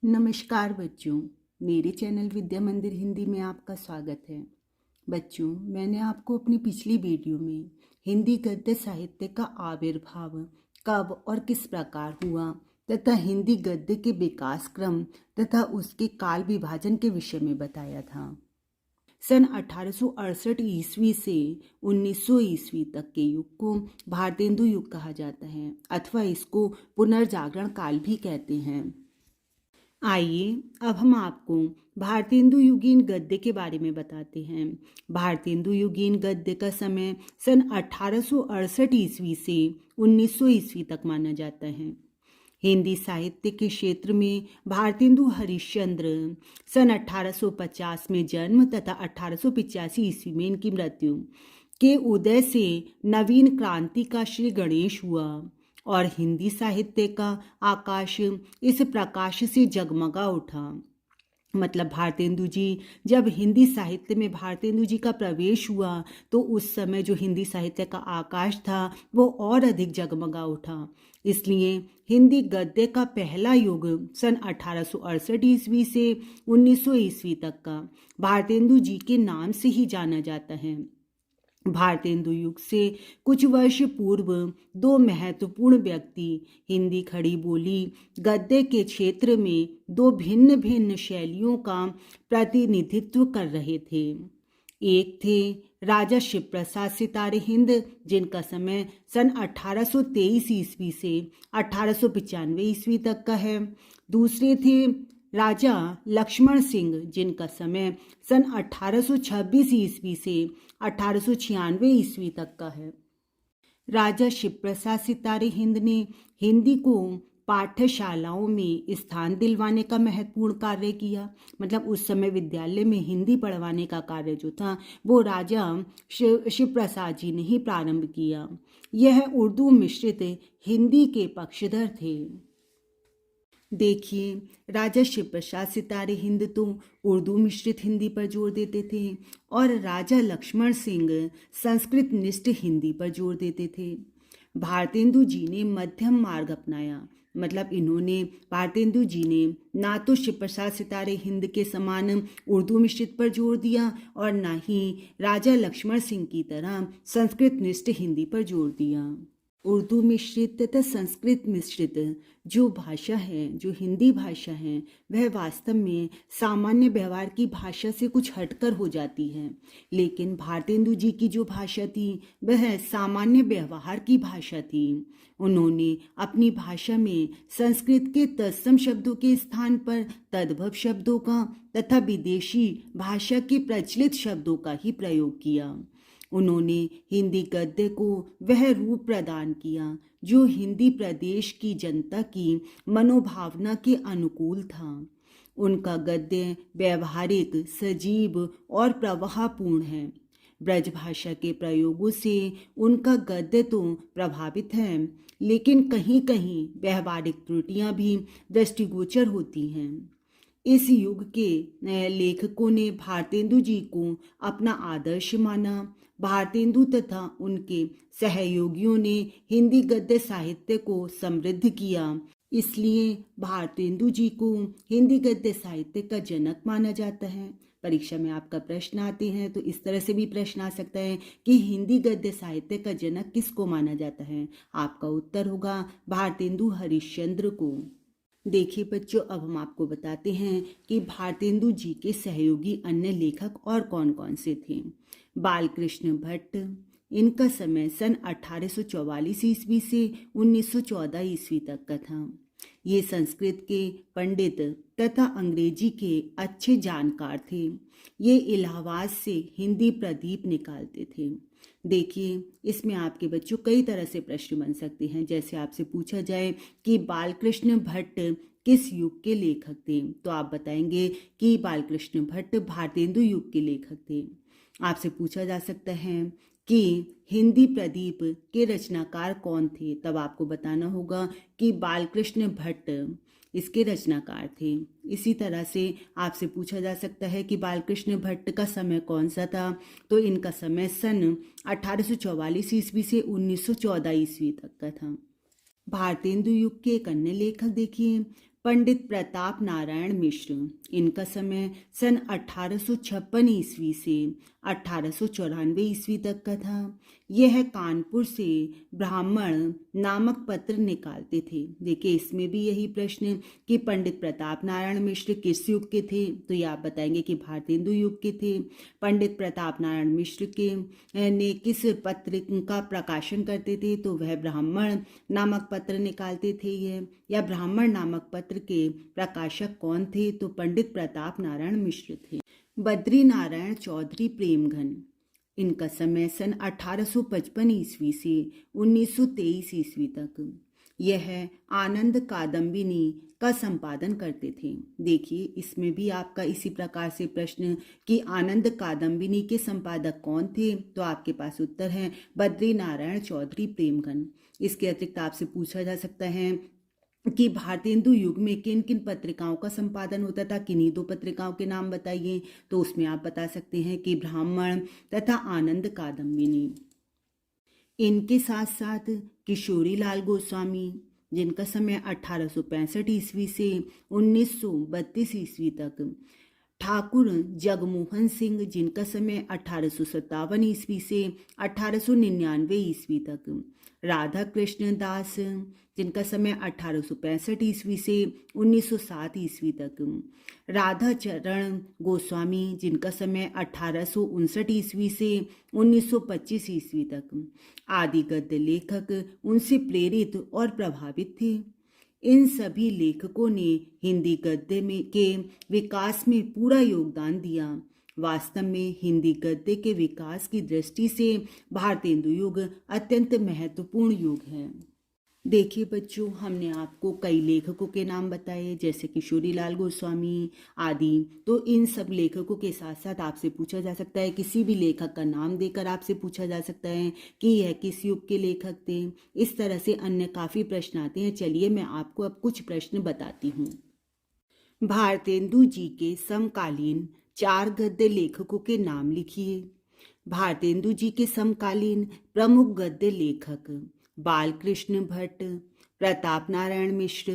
नमस्कार बच्चों, मेरे चैनल विद्या मंदिर हिंदी में आपका स्वागत है। बच्चों, मैंने आपको अपनी पिछली वीडियो में हिंदी गद्य साहित्य का आविर्भाव कब और किस प्रकार हुआ तथा हिंदी गद्य के विकास क्रम तथा उसके काल विभाजन के विषय में बताया था। सन 1868 ईस्वी से 1900 ईस्वी तक के युग को भारतेंदु युग कहा जाता है अथवा इसको पुनर्जागरण काल भी कहते हैं। आइए अब हम आपको भारतेंदु युगीन गद्य के बारे में बताते हैं। भारतेंदु युगीन गद्य का समय सन 1868 ईस्वी से 1900 ईस्वी तक माना जाता है। हिंदी साहित्य के क्षेत्र में भारतेंदु हरिश्चंद्र सन 1850 में जन्म तथा 1885 ईस्वी में इनकी मृत्यु के उदय से नवीन क्रांति का श्री गणेश हुआ और हिंदी साहित्य का आकाश इस प्रकाश से जगमगा उठा। मतलब भारतेंदु जी जब हिंदी साहित्य में भारतेंदु जी का प्रवेश हुआ तो उस समय जो हिंदी साहित्य का आकाश था वो और अधिक जगमगा उठा। इसलिए हिंदी गद्य का पहला युग सन 1868 ईस्वी से 1900 ईस्वी तक का भारतेंदु जी के नाम से ही जाना जाता है। भारतेंदु युग से कुछ वर्ष पूर्व दो महत्वपूर्ण व्यक्ति हिंदी खड़ी बोली गद्य के क्षेत्र में दो भिन्न भिन्न शैलियों का प्रतिनिधित्व कर रहे थे। एक थे राजा शिव प्रसाद सितारे हिंद, जिनका समय सन 1823 ईस्वी से 1895 ईस्वी तक का है। दूसरे थे राजा लक्ष्मण सिंह, जिनका समय सन 1826 ईस्वी से 1896 ईस्वी तक का है। राजा शिव प्रसाद सितारे हिंद ने हिंदी को पाठशालाओं में स्थान दिलवाने का महत्वपूर्ण कार्य किया। मतलब उस समय विद्यालय में हिंदी पढ़वाने का कार्य जो था वो राजा शिव प्रसाद जी ने ही प्रारंभ किया। यह उर्दू मिश्रित हिंदी के पक्षधर थे। देखिए, राजा शिव प्रसाद सितारे हिंद तो उर्दू मिश्रित हिंदी पर जोर देते थे और राजा लक्ष्मण सिंह संस्कृत निष्ठ हिंदी पर जोर देते थे। भारतेंदु जी ने मध्यम मार्ग अपनाया। मतलब भारतेंदु जी ने ना तो शिव प्रसाद सितारे हिंद के समान उर्दू मिश्रित पर जोर दिया और ना ही राजा लक्ष्मण सिंह की तरह संस्कृत निष्ठ हिंदी पर जोर दिया। उर्दू मिश्रित तथा संस्कृत मिश्रित जो भाषा है, जो हिंदी भाषा है, वह वास्तव में सामान्य व्यवहार की भाषा से कुछ हटकर हो जाती है। लेकिन भारतेंदु जी की जो भाषा थी वह सामान्य व्यवहार की भाषा थी। उन्होंने अपनी भाषा में संस्कृत के तत्सम शब्दों के स्थान पर तद्भव शब्दों का तथा विदेशी भाषा के प्रचलित शब्दों का ही प्रयोग किया। उन्होंने हिंदी गद्य को वह रूप प्रदान किया जो हिंदी प्रदेश की जनता की मनोभावना के अनुकूल था। उनका गद्य व्यवहारिक, सजीव और प्रवाहपूर्ण है। ब्रजभाषा के प्रयोगों से उनका गद्य तो प्रभावित है, लेकिन कहीं कहीं व्यवहारिक त्रुटियां भी दृष्टिगोचर होती हैं। इस युग के लेखकों ने भारतेंदु जी को अपना आदर्श माना। भारतेंदु तथा उनके सहयोगियों ने हिंदी गद्य साहित्य को समृद्ध किया। इसलिए भारतेंदु जी को हिंदी गद्य साहित्य का जनक माना जाता है। परीक्षा में आपका प्रश्न आते हैं तो इस तरह से भी प्रश्न आ सकता है कि हिंदी गद्य साहित्य का जनक किसको माना जाता है। आपका उत्तर होगा भारतेंदु हरिश्चंद्र को। देखिए बच्चों, अब हम आपको बताते हैं कि भारतेंदु जी के सहयोगी अन्य लेखक और कौन कौन से थे। बालकृष्ण भट्ट, इनका समय सन 1844 ईस्वी से 1914 ईस्वी तक का था। ये संस्कृत के पंडित तथा अंग्रेजी के अच्छे जानकार थे। ये इलाहाबाद से हिंदी प्रदीप निकालते थे। देखिए, इसमें आपके बच्चों कई तरह से प्रश्न बन सकते हैं। जैसे आपसे पूछा जाए कि बालकृष्ण भट्ट किस युग के लेखक थे, तो आप बताएंगे कि बालकृष्ण भट्ट भारतेंदु युग के लेखक थे। आपसे पूछा जा सकता है कि हिंदी प्रदीप के रचनाकार कौन थे, तब आपको बताना होगा कि बालकृष्ण भट्ट इसके रचनाकार थे। इसी तरह से आपसे पूछा जा सकता है कि बालकृष्ण भट्ट का समय कौन सा था, तो इनका समय सन 1844 ईस्वी से 1914 ईस्वी तक का था। भारतेंदु युग के एक अन्य लेखक देखिए, पंडित प्रताप नारायण मिश्र, इनका समय सन 1856 ईस्वी से 1894 ईस्वी तक का था। यह कानपुर से ब्राह्मण नामक पत्र निकालते थे। देखिए इसमें भी यही प्रश्न कि पंडित प्रताप नारायण मिश्र किस युग के थे, तो ये आप बताएंगे कि भारतेंदु युग के थे। पंडित प्रताप नारायण मिश्र के ने किस पत्र का प्रकाशन करते थे, तो वह ब्राह्मण नामक पत्र निकालते थे ये, या ब्राह्मण नामक पत्र के प्रकाशक कौन थे, तो पंडित प्रताप नारायण मिश्र थे। बद्री नारायण चौधरी प्रेमघन, इनका समय सन 1855 ईस्वी से 1923 ईस्वी तक। यह आनंद कादम्बिनी का संपादन करते थे। देखिए इसमें भी आपका इसी प्रकार से प्रश्न कि आनंद कादम्बिनी के संपादक कौन थे, तो आपके पास उत्तर है बद्री नारायण चौधरी प्रेमघन। इसके अतिरिक्त आपसे पूछा जा सकता है कि भारतेंदु युग में किन किन पत्रिकाओं का संपादन होता था, किन्हीं दो पत्रिकाओं के नाम बताइए, तो उसमें आप बता सकते हैं कि ब्राह्मण तथा आनंद कादम्बिनी। इनके साथ साथ किशोरी लाल गोस्वामी, जिनका समय 1865 ईस्वी से 1932 ईस्वी तक। ठाकुर जगमोहन सिंह, जिनका समय 1857 ईस्वी से 1899 ईस्वी तक। राधा कृष्ण दास, जिनका समय 1865 ईस्वी से 1907 ईस्वी तक। राधा चरण गोस्वामी, जिनका समय 1859 ईस्वी से 1925 ईस्वी तक। आदि गद्य लेखक उनसे प्रेरित और प्रभावित थे। इन सभी लेखकों ने हिंदी गद्य में के विकास में पूरा योगदान दिया। वास्तव में हिंदी गद्य के विकास की दृष्टि से भारतेंदु युग अत्यंत महत्वपूर्ण युग है। देखिए बच्चों, हमने आपको कई लेखकों के नाम बताए जैसे किशोरी लाल गोस्वामी आदि। तो इन सब लेखकों के साथ साथ आपसे पूछा जा सकता है, किसी भी लेखक का नाम देकर आपसे पूछा जा सकता है कि यह किस युग के लेखक थे। इस तरह से अन्य काफ़ी प्रश्न आते हैं। चलिए मैं आपको अब कुछ प्रश्न बताती हूँ। भारतेंदु जी के समकालीन 4 गद्य लेखकों के नाम लिखिए। भारतेंदु जी के समकालीन प्रमुख गद्य लेखक बालकृष्ण भट्ट, प्रताप नारायण मिश्र,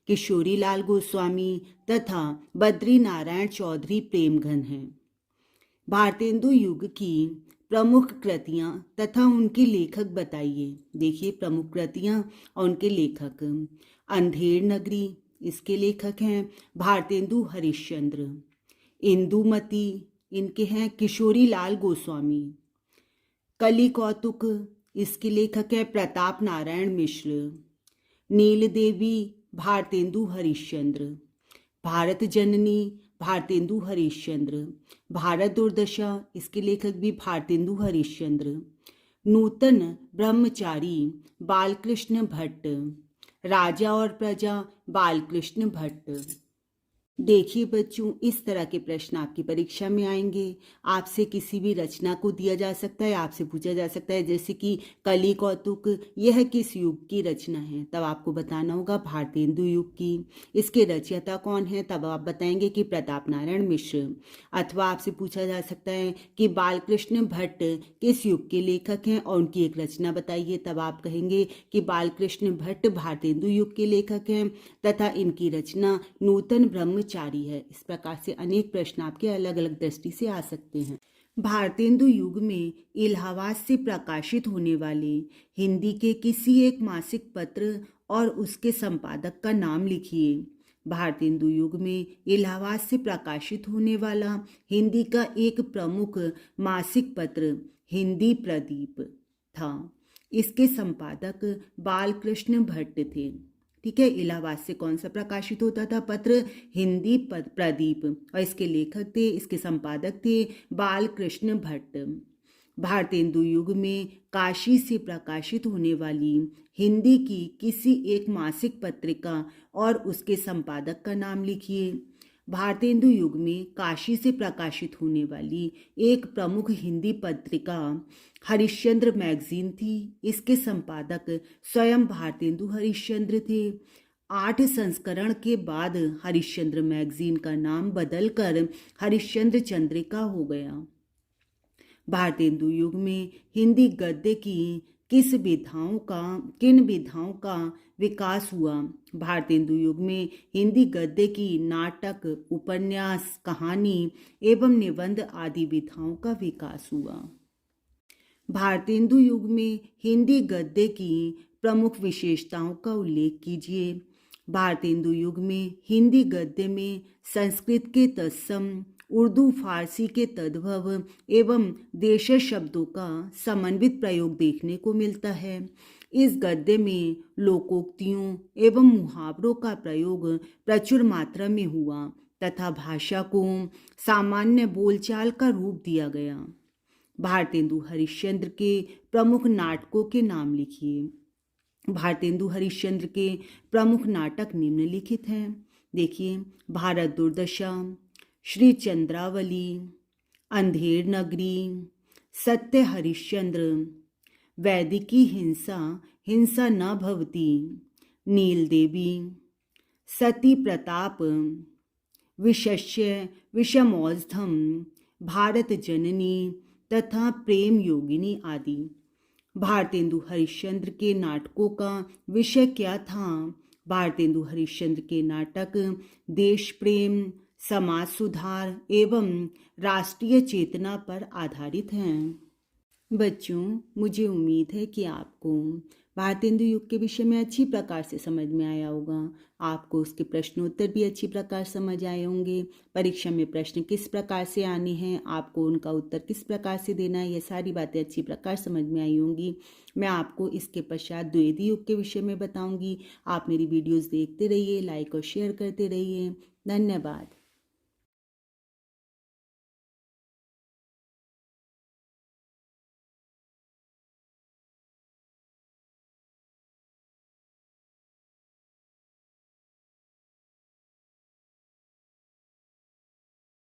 किशोरी लाल गोस्वामी तथा बद्री नारायण चौधरी प्रेमघन हैं। भारतेंदु युग की प्रमुख कृतियाँ तथा उनके लेखक बताइए। देखिए प्रमुख कृतियाँ और उनके लेखक। अंधेर नगरी, इसके लेखक हैं भारतेंदु हरिश्चंद्र। इंदुमती, इनके हैं किशोरी लाल गोस्वामी। कली कौतुक, इसके लेखक है प्रताप नारायण मिश्र। नील देवी, भारतेंदु हरिश्चंद्र। भारत जननी, भारतेंदु हरिश्चंद्र। भारत दुर्दशा, इसके लेखक भी भारतेंदु हरिश्चंद्र। नूतन ब्रह्मचारी, बालकृष्ण भट्ट। राजा और प्रजा, बालकृष्ण भट्ट। देखिए बच्चों, इस तरह के प्रश्न आपकी परीक्षा में आएंगे। आपसे किसी भी रचना को दिया जा सकता है, आपसे पूछा जा सकता है जैसे कि कली कौतुक यह किस युग की रचना है, तब आपको बताना होगा भारतेंदु युग की। इसके रचयिता कौन है, तब आप बताएंगे कि प्रताप नारायण मिश्र। अथवा आपसे पूछा जा सकता है कि बालकृष्ण भट्ट किस युग के लेखक हैं और उनकी एक रचना बताइए, तब आप कहेंगे कि बालकृष्ण भट्ट भारतेंदु युग के लेखक हैं तथा इनकी रचना नूतन ब्रह्मचारी है। इस प्रकार से अनेक प्रश्न आपके अलग अलग दृष्टि से आ सकते हैं। भारतेंदु युग में इलाहाबाद से प्रकाशित होने वाले हिंदी के किसी एक मासिक पत्र और उसके संपादक का नाम लिखिए। भारतेंदु युग में इलाहाबाद से प्रकाशित होने वाला हिंदी का एक प्रमुख मासिक पत्र हिंदी प्रदीप था। इसके संपादक बालकृष्ण भट्ट थे। ठीक है, इलाहाबाद से कौन सा प्रकाशित होता था पत्र, हिंदी प्रदीप, और इसके लेखक थे, इसके संपादक थे बालकृष्ण भट्ट। भारतेंदु युग में काशी से प्रकाशित होने वाली हिंदी की किसी एक मासिक पत्रिका और उसके संपादक का नाम लिखिए। भारतेंदु युग में काशी से प्रकाशित होने वाली एक प्रमुख हिंदी पत्रिका हरिश्चंद्र मैगजीन थी। इसके संपादक स्वयं भारतेंदु हरिश्चंद्र थे। 8 संस्करण के बाद हरिश्चंद्र मैगजीन का नाम बदलकर हरिश्चंद्र चंद्रिका हो गया। भारतेंदु युग में हिंदी गद्य की किन विधाओं का विकास हुआ? भारतेंदु युग में हिंदी गद्य की नाटक, उपन्यास, कहानी एवं निबंध आदि विधाओं का विकास हुआ। भारतेंदु युग में हिंदी गद्य की प्रमुख विशेषताओं का उल्लेख कीजिए। भारतेंदु युग में हिंदी गद्य में संस्कृत के तत्सम, उर्दू फारसी के तद्भव एवं देशज शब्दों का समन्वित प्रयोग देखने को मिलता है। इस गद्य में लोकोक्तियों एवं मुहावरों का प्रयोग प्रचुर मात्रा में हुआ तथा भाषा को सामान्य बोलचाल का रूप दिया गया। भारतेंदु हरिश्चंद्र के प्रमुख नाटकों के नाम लिखिए। भारतेंदु हरिश्चंद्र के प्रमुख नाटक निम्नलिखित हैं। देखिए, भारत दुर्दशा, श्री चंद्रावली, अंधेर नगरी, सत्य हरिश्चंद्र, वैदिकी हिंसा, हिंसा न भवती, नील देवी, सती प्रताप, विशस्य, विषमौषधम, भारत जननी तथा प्रेम योगिनी आदि। भारतेंदु हरिश्चंद्र के नाटकों का विषय क्या था? भारतेंदु हरिश्चंद्र के नाटक देश प्रेम, समाज सुधार एवं राष्ट्रीय चेतना पर आधारित हैं। बच्चों, मुझे उम्मीद है कि आपको भारतेंदु युग के विषय में अच्छी प्रकार से समझ में आया होगा। आपको उसके प्रश्नोत्तर भी अच्छी प्रकार समझ आए होंगे। परीक्षा में प्रश्न किस प्रकार से आने हैं, आपको उनका उत्तर किस प्रकार से देना है, ये सारी बातें अच्छी प्रकार समझ में आई होंगी। मैं आपको इसके पश्चात द्विवेदी युग के विषय में बताऊंगी। आप मेरी वीडियोज़ देखते रहिए, लाइक और शेयर करते रहिए। धन्यवाद।